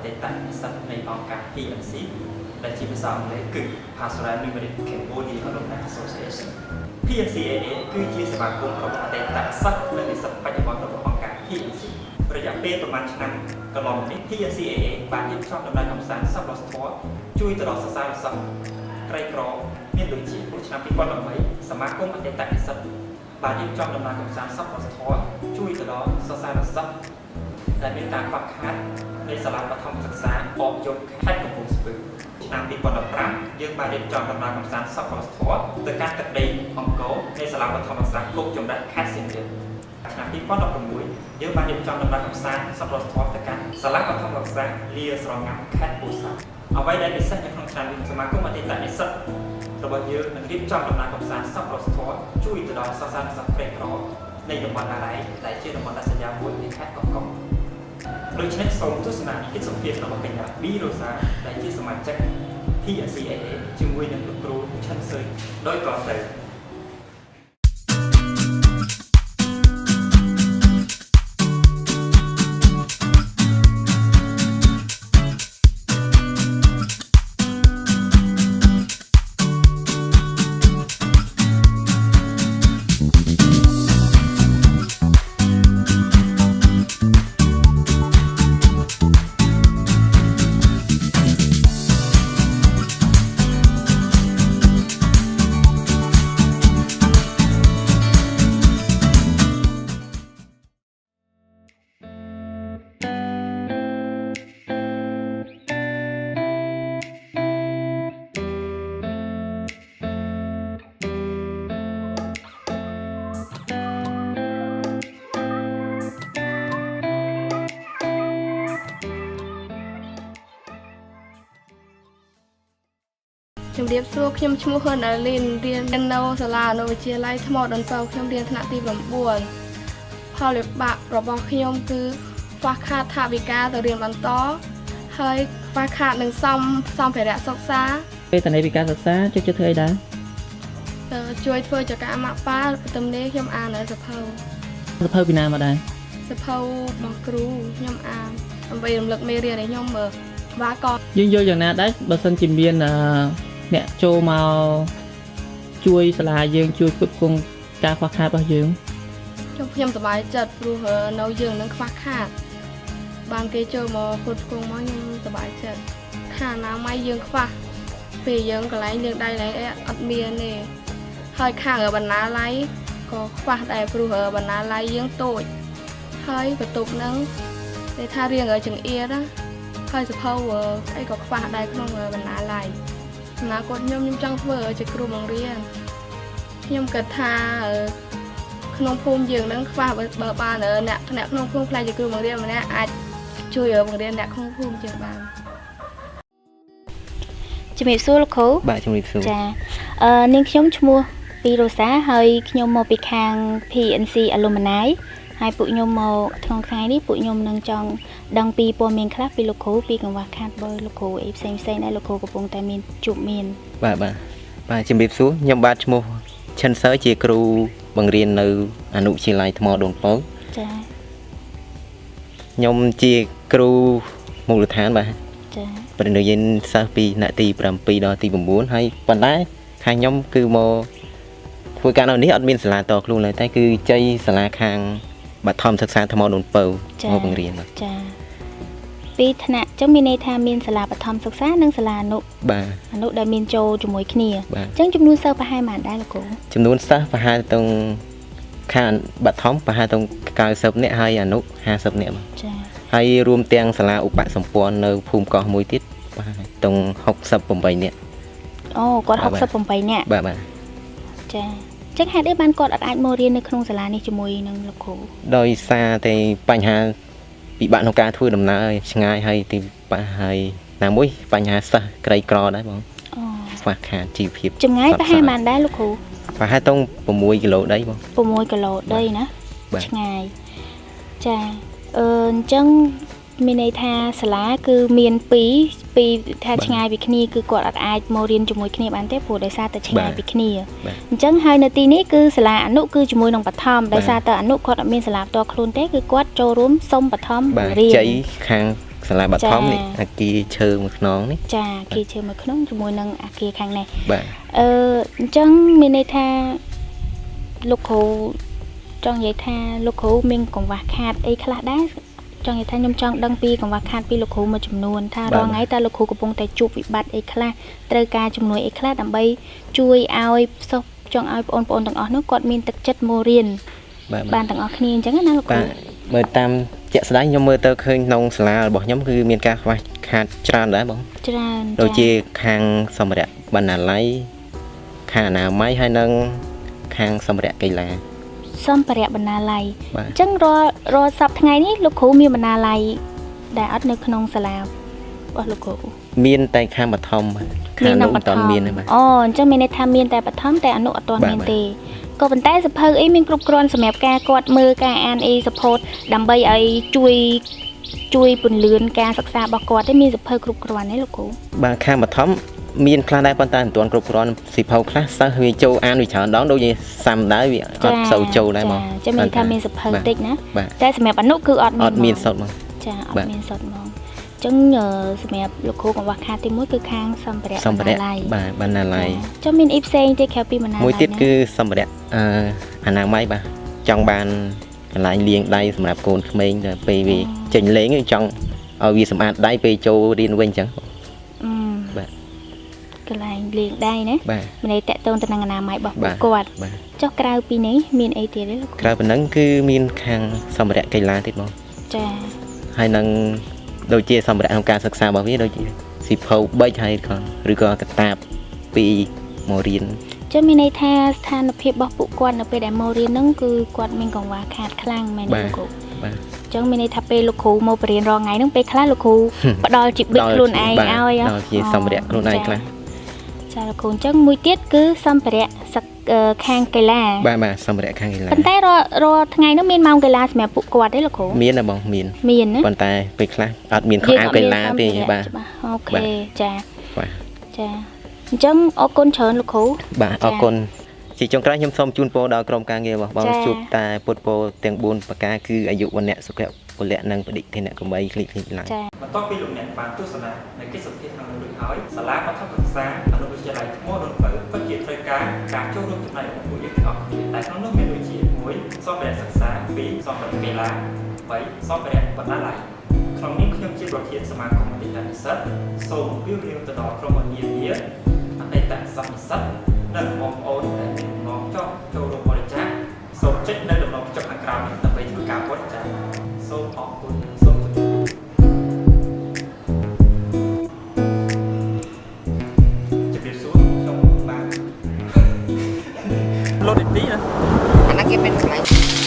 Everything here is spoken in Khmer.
តេតនិស្សិតនៃអង្គការ PNC ដែលជាភាសាអង់គ្លេសគឺ Pastoral Numeric Cambodia Alumni Association PNCAA គឺជាសមាគមរបស់អតីតនិស្សិតនិងនិស្សិតបច្ចុប្បន្នរបស់អង្គការ PNC រយៈពេលប្រមាណឆ្នាំកន្លងមកនេះ PNCAA បានរៀបចំដំណើរកម្សាន្តសប្បុរសធម៌ជួយទៅដល់សិស្សានុសិស្សក្រីក្រមានដូចជាឆ្នាំ2013សមាគមអតីតនិស្សិតបានរៀបចំដំណើរកម្សាន្តសប្បុរសធម៌ជួយទៅដល់សិស្សានុសិស្សដែលមានការខ្វះខាតនៃសាលាបឋមសិក្សាអបយប់ខេត្តកំពង់ស្ពឺឆ្នាំ2015យើងបានរៀបចំដំណើរកម្សាន្តសប្បុរសធម៌ទៅកាន់ទឹកដីអង្គរនៃសាលាបឋមសិក្សាគុកចម្រិតខេត្តសៀមរាបឆ្នាំ2016យើងបានរៀបចំដំណើរកម្សាន្តសប្បុរសធម៌ទៅកាន់សាលាបឋមសិក្សាលាស្រងាំខេត្តពោធិ៍សាត់អ្វីដែលពិសេសនៅក្នុងឆ្នាំនេះសមាគមអតីតនិស្សិតរបស់យើងនឹងរៀបចំដំណើរកម្សាន្តសប្បុរសធម៌ជួយទៅដល់សិស្សានុសិស្សក្រីក្រនៃតំបន់អារ៉ៃដែលជាតំបន់ដាច់ស្រយាលមួយនៃខេត្តកោះកុងដូច្នេះសូមទស្សនាកិច្ចសម្ភាសន៍របស់កញ្ញា B Rosa ដែលជាសមាជិក PNCAA ជាមួយនឹងលោកគ្រូឆិនស៊ើយដោយតទៅជំរាបសួរខ្ញុំឈ្មោះហ៊ុនអាលីនរៀននៅសាលាអនុវិទ្យាល័យថ្មដន្ទៅខ្ញុំរៀនថ្នាក់ទី9ផលវិបាករបស់ខ្ញុំគឺខ្វះខាតថវិកាទៅរៀនបន្តហើយខ្វះខាតនឹងសម្ភារៈសិក្សាពេលតនីពីការសិក្សាជួយធ្វើអីដែរជួយធ្វើចក្រមប៉ាទំនេរខ្ញុំអាននៅសភៅពីណាមកដែរសភៅរបស់គ្រូខ្ញុំអានដើម្បីរំលឹកមេរៀនឲ្យខ្ញុំមើលបាកយើងយល់យ៉ាងណាដែរបើសិនជាមានអ្នកចូលមកជួយសាលាយើងជួយផ្គត់ផ្គង់ការខ្វះខាតរបស់យើងខ្ញុំសប្បាយចិត្តព្រោះនៅយើងនឹងខ្វះខាតបានគេចូលមកផ្គត់ផ្គង់មកខ្ញុំសប្បាយចិត្តខាងណាម៉ៃយើងខ្វះពេលយើងកន្លែងយើងដៃឡៃអត់មានទេហើយខាងបណ្ណាល័យក៏ខ្វះដែរព្រោះបណ្ណាល័យយើងតូចហើយបន្ទប់ហ្នឹងគេថារៀងចង្អៀតណាហើយសភៅអីក៏ខ្វះដែរក្នុងបណ្ណាល័យអនាគតខ្ញុំចង់ធ្វើជាគ្រូបង្រៀនខ្ញុំគិតថាក្នុងភូមិយើងនឹងខ្វះបើបានអ្នកក្នុងភូមិខ្លាចជាគ្រូបង្រៀនម្នាក់អាចជួយបង្រៀនអ្នកក្នុងភូមិជាងបានជំរាបសួរលោកគ្រូបាទជំរាបសួរចានាងខ្ញុំឈ្មោះពីរ៉ូសាហើយខ្ញុំមកពីខាង PNC Alumni ហើយពួកខ្ញុំមកក្នុងថ្ងៃនេះពួកខ្ញុំនឹងចង់ដឹងពីព័ត៌មានខ្លះពីលោកគ្រូពីកង្វះខាតបើលោកគ្រូអីផ្សេងដែលលោកគ្រូកំពុងតែមានជួបមានបាទជំរាបសួរខ្ញុំបាទឈ្មោះឆិនសើជាគ្រូបង្រៀននៅអនុវិទ្យាល័យថ្មដូនពៅចាខ្ញុំជាគ្រូមូលដ្ឋានបាទចាប្រនិយាយសិស្សពីថ្នាក់ទី7ដល់ទី9ហើយប៉ុន្តែខាងខ្ញុំគឺមកធ្វើការនៅនេះអត់មានសាលាតខ្លួនឡើយតែគឺជ័យសាលាខាងបឋមសិក្សាថ្មដូនពៅមកបង្រៀនចាពីថ្នាក់ចឹងមានន័យថាមានសាលាបឋមសិក្សានិងសាលាអនុបាទអនុដែលមានចូលជាមួយគ្នាចឹងចំនួនសិស្សប្រហែលប៉ុន្មានដែរលោកគ្រូចំនួនសិស្សប្រហែលទៅខាងបឋមប្រហែលទៅ90នាក់ហើយអនុ50នាក់បាទចាហើយរួមទាំងសាលាឧបសម្ព័ន្ធនៅភូមិកោះមួយទៀតប្រហែលទៅ68នាក់អូគាត់68នាក់បាទចាចឹងហេតុអីបានគាត់អត់អាចមករៀននៅក្នុងសាលានេះជាមួយនឹងលោកគ្រូដោយសារតែបញ្ហាពិបាកក្នុងការធ្វើដំណើរឆ្ងាយហើយទីប៉ះហើយណាមួយបញ្ហាសិស្សក្រីក្រដែរបងខ្វះខាតជីវភាពចម្ងាយប្រហែលប៉ុន្មានដែរលោកគ្រូប្រហែលទៅ6គីឡូដីបង6គីឡូដីណាឆ្ងាយចាអញ្ចឹងមានន័យថាសាលាគឺមានពីថាឆ្ងាយពីគ្នាគឺគាត់អត់អាចមករៀនជាមួយគ្នាបានទេព្រោះដោយសារតែឆ្ងាយពីគ្នាអញ្ចឹងហើយនៅទីនេះគឺសាលាអនុគឺជាមួយនឹងបឋមដោយសារតែអនុគាត់អត់មានសាលាផ្ទាល់ខ្លួនទេគឺគាត់ចូលរួមសុំបឋមរៀនជ័យខាង សាលាបឋមនេះអាគារឈើមួយខ្នងនេះ ចាគេជឿមួយក្នុងជាមួយនឹងអាគារខាងនេះ បាទ អញ្ចឹងមានន័យថាលោកគ្រូចង់និយាយថាលោកគ្រូមានកង្វះខាតអីខ្លះដែរចង់និយាយថាខ្ញុំចង់ដឹងពីកង្វះខាតពីលោកគ្រូមួយចំនួនថារាល់ថ្ងៃតើលោកគ្រូកំពុងតែជួបវិបត្តិអីខ្លះត្រូវការជំនួយអីខ្លះដើម្បីជួយឲ្យសិស្សចង់ឲ្យបងប្អូនទាំងអស់នោះគាត់មានទឹកចិត្តមករៀនបានទាំងអស់គ្នាអញ្ចឹងណាលោកគ្រូ មើលតាមជាក់ស្ដែងខ្ញុំមើលទៅឃើញក្នុងសាលារបស់ខ្ញុំគឺមានការខ្វះខាតច្រើនដែរបង ច្រើន ដូចជាខាងសម្ភារៈបណ្ណាល័យខាងអនាម័យហើយនិងខាងសម្ភារៈកីឡា សម្ភារៈបណ្ណាល័យ បាទ អញ្ចឹងរាល់សប្តាហ៍ថ្ងៃនេះលោកគ្រូមានបណ្ណាល័យដែលអត់នៅក្នុងសាលារបស់លោកគ្រូ មានតែខាងបឋមខាងអនុមិនតាន់មានទេបាទ អូអញ្ចឹងមានន័យថាមានតែបឋមតែអនុអត់ទាន់មានទេក៏ប៉ុន្តែសភៅអីមានគ្រប់គ្រាន់សម្រាប់ការគាត់មើលការអានអី support ដើម្បីឲ្យជួយពន្លឿនការសិក្សារបស់គាត់ទេមានសភៅគ្រប់គ្រាន់ទេលោកគ្រូ បាទខាងបឋមមានខ្លះដែរប៉ុន្តែមិនទាន់គ្រប់គ្រាន់សិភៅខ្លះសិស្សវាចូលអានវាច្រើនដងដូចជាសាំដែរវាអត់សូវចូលដែរបង ចាមានន័យថាមានសភៅតិចណា បាទ តែសម្រាប់អនុគឺអត់មាន សុទ្ធមក ចាអត់មានសុទ្ធហ្មងអញ្ចឹងសម្រាប់លោកគ្រូកង្វះខាតទី1គឺខាងសម្ភារៈ សម្ភារៈ បណ្ណាល័យ បាទបណ្ណាល័យ ចុះមានអីផ្សេងទេក្រៅពីបណ្ណាល័យ មួយទៀតគឺសម្ភារៈអនាម័យបាទចង់បានកន្លែងលាងដៃសម្រាប់កូនក្មេងដល់ពេលវាចេញលេងចង់ឲ្យវាសម្អាតដៃពេលចូលរៀនវិញអញ្ចឹង បាទ កន្លែងលេងដៃណា បាទ មានន័យតាក់ទងទៅនឹងអនាម័យរបស់ពួក បាទ គាត់ បាទ ចុះក្រៅពីនេះមានអីទៀតទេលោកគ្រូ ក្រៅពីហ្នឹងគឺមានខាងសម្ភារៈកីឡាទៀតបង ចា ហើយនឹងដូចជាសម្ភារៈក្នុងការសិក្សារបស់វាដូចជាសិភៅ3ហើយក៏ឬក៏កតាប2មករៀន ចុះមានន័យថាស្ថានភាពរបស់ពួកគាត់នៅពេលដែលមករៀនហ្នឹងគឺគាត់មានកង្វះខាតខ្លាំងមែនទេលោកគ្រូ បាទ អញ្ចឹងមានន័យថាពេលលោកគ្រូមកបរៀនរាល់ថ្ងៃហ្នឹងពេលខ្លះលោកគ្រូផ្ដល់ជីបិតខ្លួនឯងឲ្យ ដល់ជាសម្ភារៈខ្លួនឯងខ្លះ ចាលោកគ្រូអញ្ចឹងមួយទៀតគឺសម្ភារៈខាងកីឡា បាទបាទសម្ភារៈខាងកីឡា ប៉ុន្តែរាល់ថ្ងៃហ្នឹងមានម៉ោងកីឡាសម្រាប់ពួកគាត់ទេលោកគ្រូ មានណាបងមាន មានណា ប៉ុន្តែពេលខ្លះអត់មានខោអាវកីឡាទេបាទ អូខេចា បាទ ចាអញ្ចឹងអរគុណច្រើនលោកគ្រូ បាទអរគុណជាចុងក្រោយខ្ញុំសូមជូនពរដល់ក្រុមការងាររបស់បង ចា៎ ជួបតែពុទ្ធពរទាំង4ប្រការគឺអាយុវណ្ណៈសុខៈពលៈនិងបដិធិនៈកំបីគ្លីកឡើង ចា បន្ទាប់ពីលោកអ្នកបានទស្សនានៅកិច្ចសន្ទនាខាងលើរួចហើយសាលាបឋមសិក្សាអនុវិទ្យាល័យថ្មរនបើពិតជាត្រូវការចូលរួមចំណែករបស់ពួកយើងទាំងអស់គ្នាតែក្នុងនោះមានដូចជា1សម្ភារៈសិក្សា2សម្ភារៈកីឡា3សម្ភារៈបណ្ណាល័យក្នុងនេះខ្ញុំជាប្រធានសមាគមអតីតនិស្សិតសូមជម្រាបលាទៅដល់ក្រុមនានាអតីតសិស្សនិស្សិតនិងបងប្អូនដែលមានបំណងចង់ចូលរួមបរិច្ចាគសូមចុចនៅតំណចុចខាងក្រោមនេះដើម្បីធ្វើការបរិច្ចាគសូមអរគុណសូមជម្រាបសួរខ្ញុំបានលោតទីណា អាហ្នឹងគេមានកន្លែង